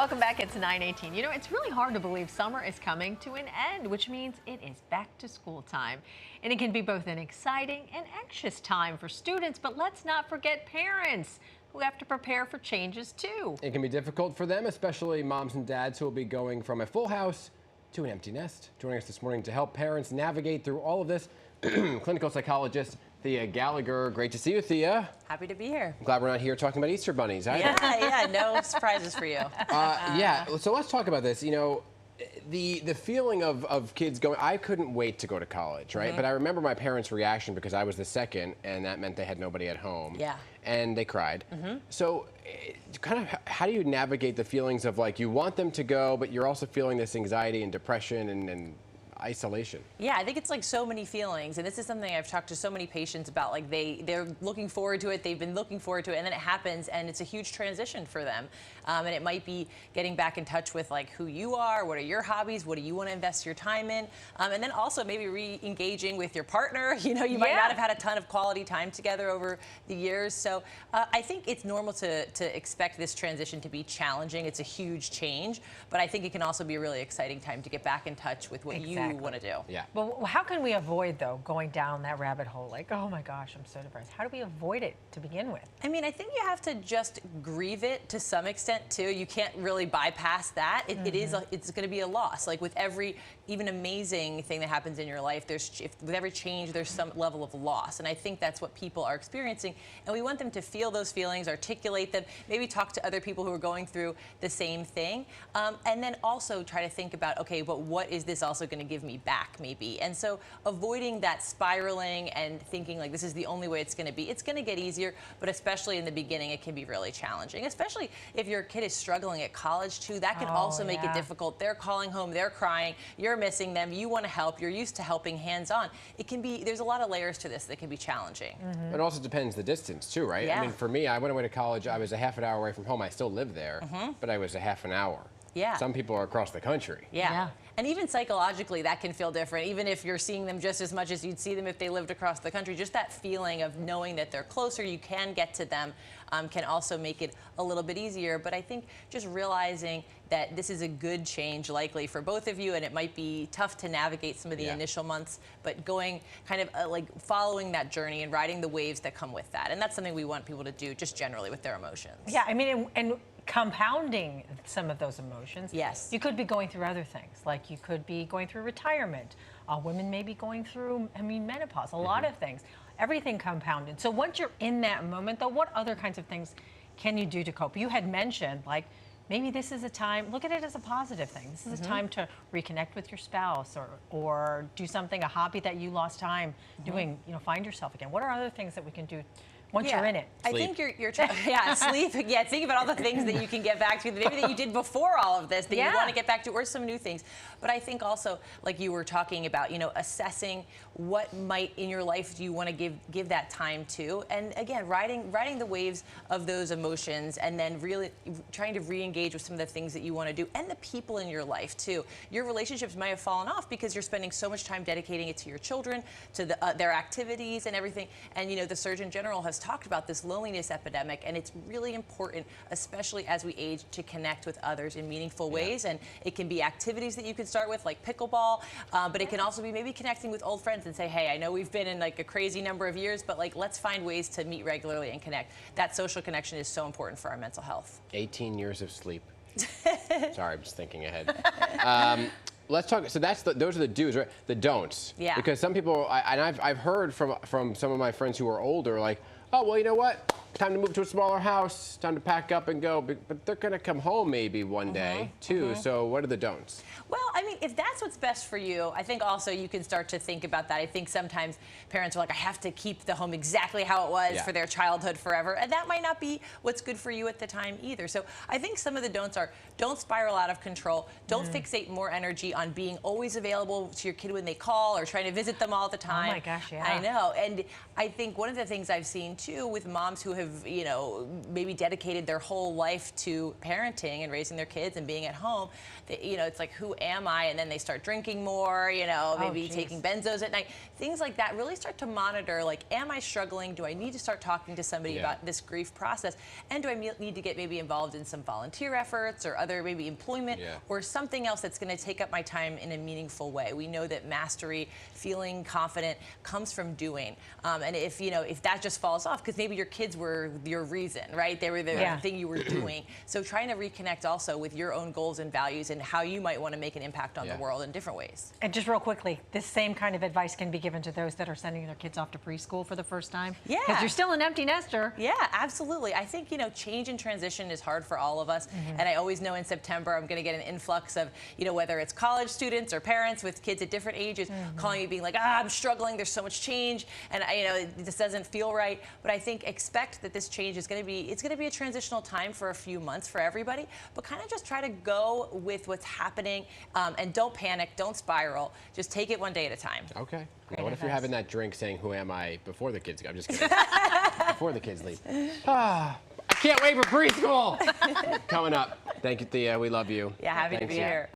Welcome back. It's 9:18. You know, it's really hard to believe summer is coming to an end, which means it is back to school time. And it can be both an exciting and anxious time for students, but let's not forget parents who have to prepare for changes too. It can be difficult for them, especially moms and dads who will be going from a full house to an empty nest. Joining us this morning to help parents navigate through all of this, clinical psychologist Thea Gallagher. Great to see you, Thea. Happy to be here. I'm glad we're not here talking about Easter bunnies. Yeah, no surprises for you. Yeah, so let's talk about this. You know, the feeling of kids going, I couldn't wait to go to college, right? But I remember my parents' reaction because I was the second, and that meant they had nobody at home. Yeah. And they cried. So kind of how do you navigate the feelings of like, you want them to go, but you're also feeling this anxiety and depression and isolation? Yeah, I think it's like so many feelings, and this is something I've talked to so many patients about. Like they're looking forward to it, they've been looking forward to it, and then it happens, and it's a huge transition for them. And it might be getting back in touch with like who you are, what are your hobbies, what do you want to invest your time in, and then also maybe re-engaging with your partner. You know, you might not have had a ton of quality time together over the years. So I think it's normal to expect this transition to be challenging. It's a huge change, but I think it can also be a really exciting time to get back in touch with what you want to do. Yeah. But how can we avoid, though, going down that rabbit hole? Like, oh my gosh, I'm so depressed. How do we avoid it to begin with? I mean, I think you have to just grieve it to some extent too. You can't really bypass that. It's going to be a loss. Like with every even amazing thing that happens in your life, with every change, there's some level of loss. And I think that's what people are experiencing. And we want them to feel those feelings, articulate them, maybe talk to other people who are going through the same thing. And then also try to think about, okay, but what is this also going to give me back maybe? And so avoiding that spiraling and thinking like this is the only way it's going to be. It's going to get easier, but especially in the beginning, it can be really challenging, especially if your kid is struggling at college too. That can also make it difficult. They're calling home, they're crying, you're missing them, you want to help, you're used to helping hands-on. It can be, there's a lot of layers to this that can be challenging. It also depends the distance too, right? I mean, for me, I went away to college, I was a half an hour away from home. I still live there, but I was a half an hour. Yeah. Some people are across the country. Yeah. And even psychologically, that can feel different. Even if you're seeing them just as much as you'd see them if they lived across the country, just that feeling of knowing that they're closer, you can get to them, can also make it a little bit easier. But I think just realizing that this is a good change likely for both of you, and it might be tough to navigate some of the initial months, but going kind of like following that journey and riding the waves that come with that. And that's something we want people to do just generally with their emotions. Yeah, I mean, and compounding some of those emotions. Yes. You could be going through other things, like you could be going through retirement. Women may be going through, menopause, a lot of things. Everything compounded. So once you're in that moment, though, what other kinds of things can you do to cope? You had mentioned, like, maybe this is a time, look at it as a positive thing. This is a time to reconnect with your spouse or do something, a hobby that you lost time doing, you know, find yourself again. What are other things that we can do once you're in it? I think you're trying, sleep. Yeah, think about all the things that you can get back to, maybe that you did before all of this that you want to get back to, or some new things. But I think also, like you were talking about, you know, assessing what might in your life do you want to give that time to, and again, riding the waves of those emotions, and then really trying to re-engage with some of the things that you want to do, and the people in your life too. Your relationships might have fallen off because you're spending so much time dedicating it to your children, to their activities and everything. And you know, the Surgeon General has talked about this loneliness epidemic, and it's really important, especially as we age, to connect with others in meaningful ways. And it can be activities that you can start with, like pickleball, but it can also be maybe connecting with old friends and say, hey, I know we've been in like a crazy number of years, but like let's find ways to meet regularly and connect. That social connection is so important for our mental health. 18 years of sleep. Sorry, I'm just thinking ahead. Let's talk. So those are the do's, right? The don'ts. Yeah. Because some people, I've heard from some of my friends who are older, like, oh, well, you know what? Time to move to a smaller house. Time to pack up and go. But they're going to come home maybe one day too. So what are the don'ts? Well, I mean, if that's what's best for you, I think also you can start to think about that. I think sometimes parents are like, I have to keep the home exactly how it was for their childhood forever. And that might not be what's good for you at the time either. So I think some of the don'ts are, don't spiral out of control. Don't fixate more energy on being always available to your kid when they call or trying to visit them all the time. Oh my gosh, yeah. I know. And I think one of the things I've seen too with moms who have, you know, maybe dedicated their whole life to parenting and raising their kids and being at home, you know, it's like, who am I? And then they start drinking more, you know, maybe taking benzos at night, things like that. Really start to monitor, like, am I struggling? Do I need to start talking to somebody about this grief process? And do I need to get maybe involved in some volunteer efforts or other maybe employment or something else that's going to take up my time in a meaningful way? We know that mastery, feeling confident, comes from doing. And if, you know, if that just falls off, because maybe your kids were your reason, right? They were the thing you were doing. So trying to reconnect also with your own goals and values and how you might want to make an impact on the world in different ways. And just real quickly, this same kind of advice can be given to those that are sending their kids off to preschool for the first time. Yeah. Because you're still an empty nester. Yeah, absolutely. I think, you know, change and transition is hard for all of us. And I always know in September I'm going to get an influx of, you know, whether it's college students or parents with kids at different ages calling me being like, I'm struggling, there's so much change, and you know, this doesn't feel right. But I think expect that this change is going to be, it's going to be a transitional time for a few months for everybody, but kind of just try to go with what's happening and don't panic, don't spiral, just take it one day at a time. Okay. Now, what if you're having that drink saying, who am I, before the kids go? I'm just kidding. Before the kids leave. I can't wait for preschool. Coming up. Thank you, Thea. We love you. Yeah, happy to be here.